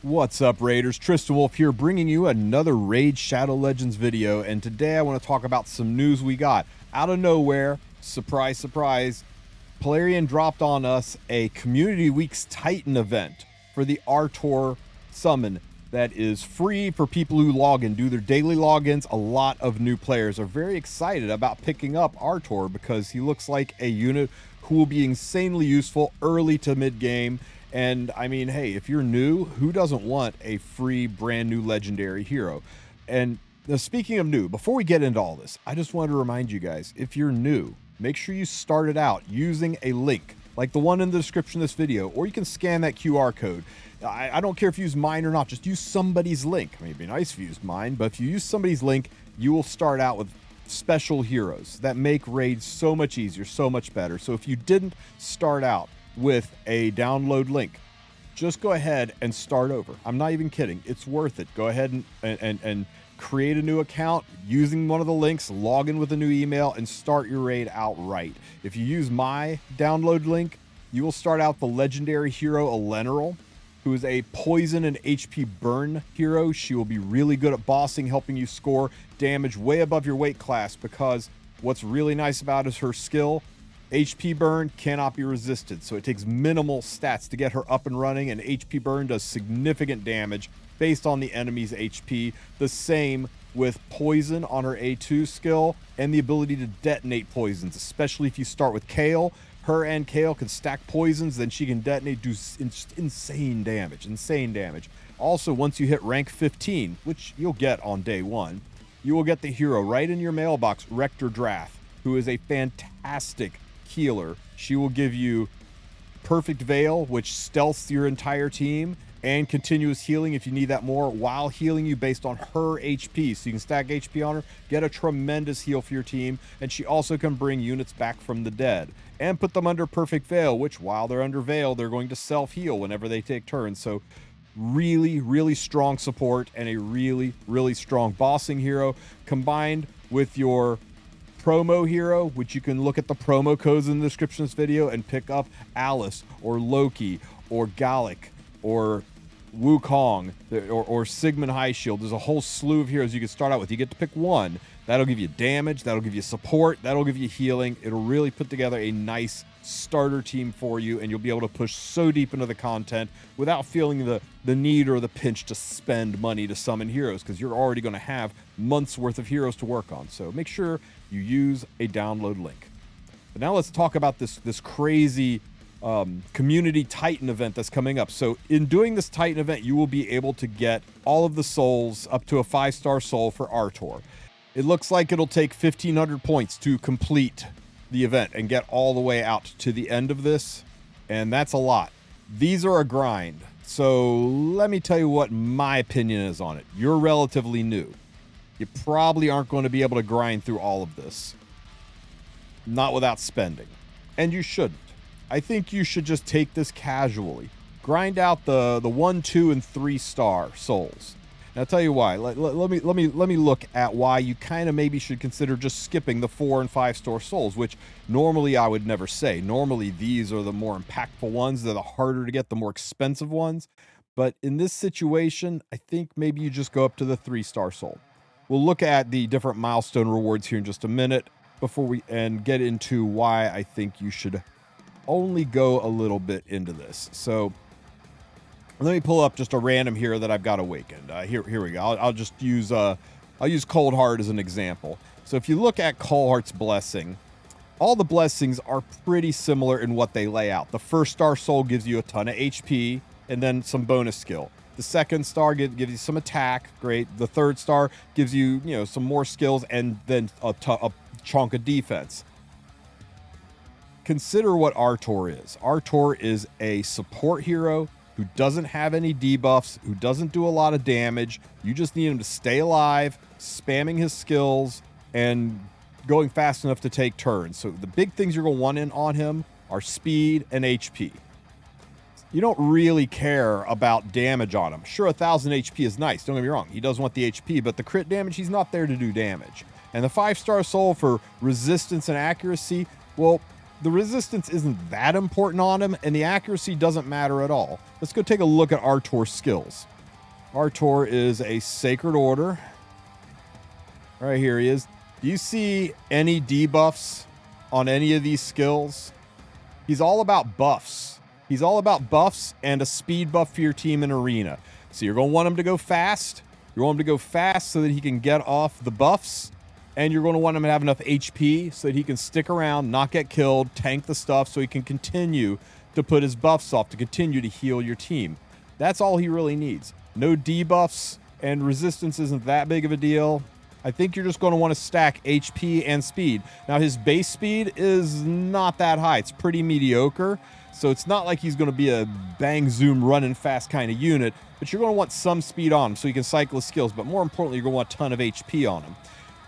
What's up, Raiders? TristenWulf here, bringing you another Raid Shadow Legends video, and today I want to talk about some news we got. Out of nowhere, surprise, surprise, Plarian dropped on us a Community Weeks Titan event for the Artor summon that is free for people who log in, do their daily logins. A lot of new players are very excited about picking up Artor because he looks like a unit who will be insanely useful early to mid-game. And I mean, hey, if you're new, who doesn't want a free brand new legendary hero? And now, speaking of new, before we get into all this, I just wanted to remind you guys, if you're new, make sure you start it out using a link like the one in the description of this video, or you can scan that QR code. I don't care if you use mine or not, just use somebody's link. I mean, it'd be nice if you used mine, but if you use somebody's link, you will start out with special heroes that make raids so much easier, so much better. So if you didn't start out with a download link, just go ahead and start over. I'm not even kidding. It's worth it. Go ahead and create a new account using one of the links, log in with a new email, and start your raid outright. If you use my download link, you will start out the legendary hero Eleneral, who is a poison and HP burn hero. She will be really good at bossing, helping you score damage way above your weight class, because what's really nice about is her skill. HP burn cannot be resisted, so it takes minimal stats to get her up and running, and HP burn does significant damage based on the enemy's HP. The same with poison on her A2 skill and the ability to detonate poisons, especially if you start with Kale. Her and Kale can stack poisons, then she can detonate, do insane damage. Also, once you hit rank 15, which you'll get on day one, you will get the hero right in your mailbox, Rector Drath, who is a fantastic healer. She will give you Perfect Veil, which stealths your entire team, and continuous healing if you need that more, while healing you based on her HP. So you can stack HP on her, get a tremendous heal for your team, and she also can bring units back from the dead and put them under Perfect Veil, which while they're under Veil, they're going to self-heal whenever they take turns. So really, really strong support and a really, really strong bossing hero, combined with your promo hero, which you can look at the promo codes in the description of this video and pick up Alice or Loki or Galek or Wukong or Sigmund Highshield. There's a whole slew of heroes you can start out with. You get to pick one. That'll give you damage, that'll give you support, that'll give you healing. It'll really put together a nice starter team for you, and you'll be able to push so deep into the content without feeling the need or the pinch to spend money to summon heroes, because you're already going to have months worth of heroes to work on. So make sure you use a download link. But now let's talk about this crazy community Titan event that's coming up. So in doing this Titan event, you will be able to get all of the souls up to a 5-star soul for Artor. It looks like it'll take 1,500 points to complete the event and get all the way out to the end of this, and that's a lot. These are a grind. So let me tell you what my opinion is on it. You're relatively new. You probably aren't going to be able to grind through all of this, not without spending, and you shouldn't. I think you should just take this casually. Grind out the 1, 2, and 3-star souls. And I'll tell you why. Let me look at why you kind of maybe should consider just skipping the 4 and 5-star souls, which normally I would never say. Normally these are the more impactful ones. They're the harder to get, the more expensive ones. But in this situation, I think maybe you just go up to the 3-star soul. We'll look at the different milestone rewards here in just a minute before we get into why I think you should only go a little bit into this. So let me pull up just a random hero that I've got awakened. Here we go. I'll just use Cold Heart as an example. So if you look at Cold Heart's blessing, all the blessings are pretty similar in what they lay out. The 1-star soul gives you a ton of HP and then some bonus skill. The 2nd star gives you some attack, great. The 3rd star gives you, some more skills and then a chunk of defense. Consider what Artor is. Artor is a support hero who doesn't have any debuffs, who doesn't do a lot of damage. You just need him to stay alive, spamming his skills, and going fast enough to take turns. So the big things you're going to want in on him are speed and HP. You don't really care about damage on him. Sure, 1,000 HP is nice, don't get me wrong. He does want the HP, but the crit damage, he's not there to do damage. And the 5-star soul for resistance and accuracy, well, the resistance isn't that important on him, and the accuracy doesn't matter at all. Let's go take a look at Artor's skills. Artor is a Sacred Order. Right here he is. Do you see any debuffs on any of these skills? He's all about buffs. He's all about buffs and a speed buff for your team in arena. So you're going to want him to go fast. You want him to go fast so that he can get off the buffs. And you're going to want him to have enough HP so that he can stick around, not get killed, tank the stuff so he can continue to put his buffs off, to continue to heal your team. That's all he really needs. No debuffs, and resistance isn't that big of a deal. I think you're just going to want to stack HP and speed. Now, his base speed is not that high. It's pretty mediocre. So it's not like he's going to be a bang, zoom, running fast kind of unit, but you're going to want some speed on him so he can cycle his skills. But more importantly, you're going to want a ton of HP on him.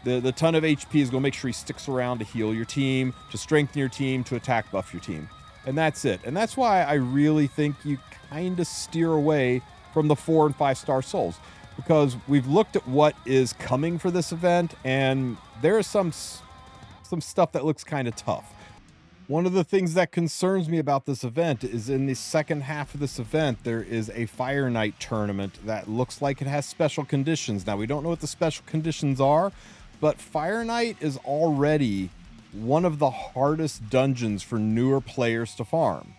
The ton of HP is going to make sure he sticks around to heal your team, to strengthen your team, to attack buff your team. And that's it. And that's why I really think you kind of steer away from the 4 and 5 star souls, because we've looked at what is coming for this event, and there is some stuff that looks kind of tough. One of the things that concerns me about this event is in the second half of this event, there is a Fire Knight tournament that looks like it has special conditions. Now, we don't know what the special conditions are, but Fire Knight is already one of the hardest dungeons for newer players to farm.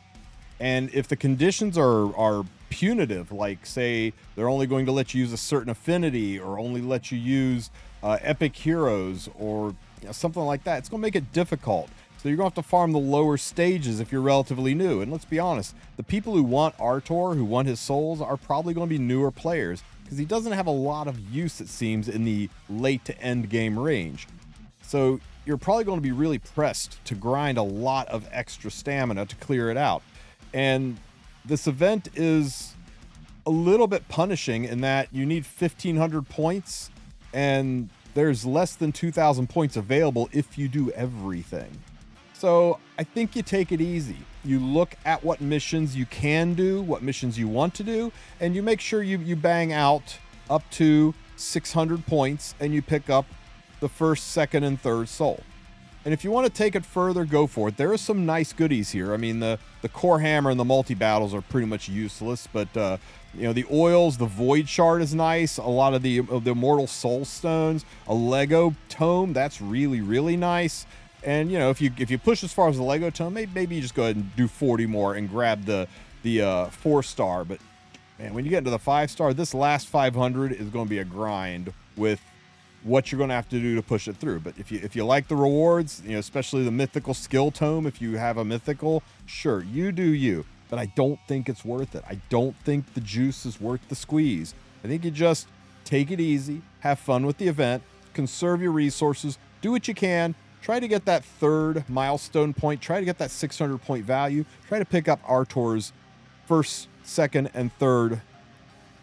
And if the conditions are punitive, like say they're only going to let you use a certain affinity or only let you use epic heroes or something like that, it's going to make it difficult. So you're going to have to farm the lower stages if you're relatively new. And let's be honest, the people who want Artor, who want his souls, are probably going to be newer players because he doesn't have a lot of use, it seems, in the late to end game range. So you're probably going to be really pressed to grind a lot of extra stamina to clear it out. And this event is a little bit punishing in that you need 1,500 points, and there's less than 2,000 points available if you do everything. So I think you take it easy. You look at what missions you can do, what missions you want to do, and you make sure you bang out up to 600 points and you pick up the first, second, and third soul. And if you want to take it further, go for it. There are some nice goodies here. I mean, the core hammer and the multi-battles are pretty much useless, but the oils, the void shard is nice. A lot of the immortal soul stones, a Lego tome, that's really, really nice. And if you push as far as the Lego tome, maybe you just go ahead and do 40 more and grab the 4-star. But man, when you get into the 5-star, this last 500 is going to be a grind with what you're going to have to do to push it through. But if you like the rewards, especially the mythical skill tome, if you have a mythical, sure, you do you. But I don't think it's worth it. I don't think the juice is worth the squeeze. I think you just take it easy, have fun with the event, conserve your resources, do what you can. Try to get that third milestone point. Try to get that 600 point value. Try to pick up Artor's first, second, and third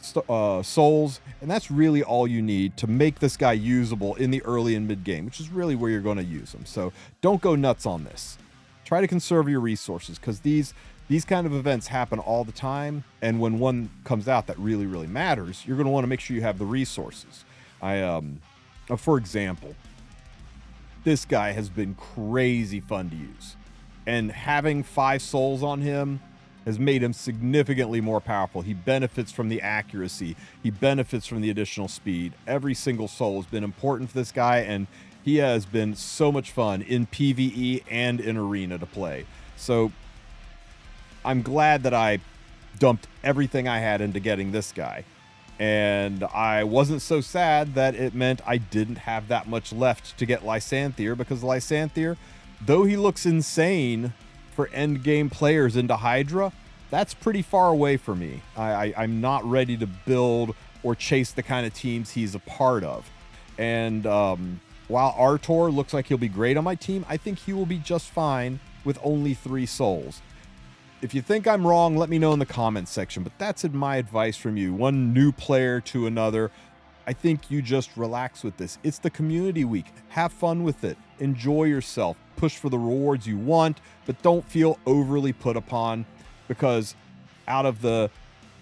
souls. And that's really all you need to make this guy usable in the early and mid game, which is really where you're going to use him. So don't go nuts on this. Try to conserve your resources because these kind of events happen all the time. And when one comes out that really, really matters, you're going to want to make sure you have the resources. For example, this guy has been crazy fun to use, and having 5 souls on him has made him significantly more powerful. He benefits from the accuracy. He benefits from the additional speed. Every single soul has been important for this guy, and he has been so much fun in PvE and in arena to play. So I'm glad that I dumped everything I had into getting this guy. And I wasn't so sad that it meant I didn't have that much left to get Lysanthier, because Lysanthier, though he looks insane for end game players into Hydra, that's pretty far away for me. I'm not ready to build or chase the kind of teams he's a part of. And while Artor looks like he'll be great on my team, I think he will be just fine with only 3 souls. If you think I'm wrong, let me know in the comments section, but that's my advice from you. One new player to another. I think you just relax with this. It's the community week. Have fun with it. Enjoy yourself. Push for the rewards you want, but don't feel overly put upon, because out of the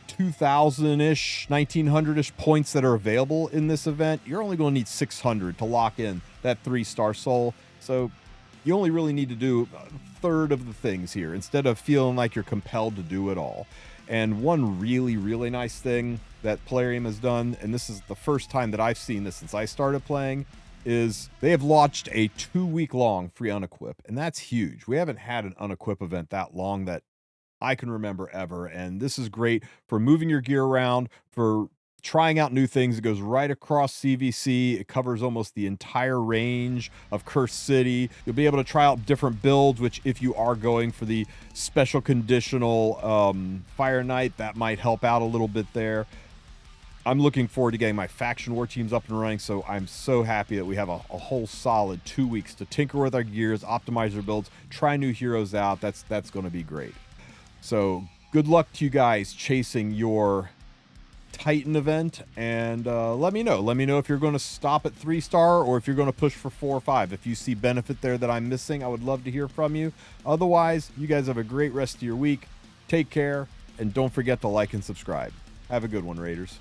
2,000-ish, 1,900-ish points that are available in this event, you're only going to need 600 to lock in that 3-star soul. So You only really need to do a third of the things here instead of feeling like you're compelled to do it all. And one really, really nice thing that Plarium has done, and this is the first time that I've seen this since I started playing, is they have launched a 2-week-long free unequip, and that's huge. We haven't had an unequip event that long that I can remember ever, and this is great for moving your gear around, for trying out new things. It goes right across CVC. It covers almost the entire range of Cursed City. You'll be able to try out different builds, which if you are going for the special conditional Fire Knight, that might help out a little bit there. I'm looking forward to getting my faction war teams up and running, so I'm so happy that we have a whole solid 2 weeks to tinker with our gears, optimize our builds, try new heroes out. That's going to be great. So good luck to you guys chasing your Titan event, and let me know if you're going to stop at 3-star or if you're going to push for 4 or 5. If you see benefit there that I'm missing, I would love to hear from you. Otherwise, you guys have a great rest of your week. Take care, and don't forget to like and subscribe. Have a good one, Raiders.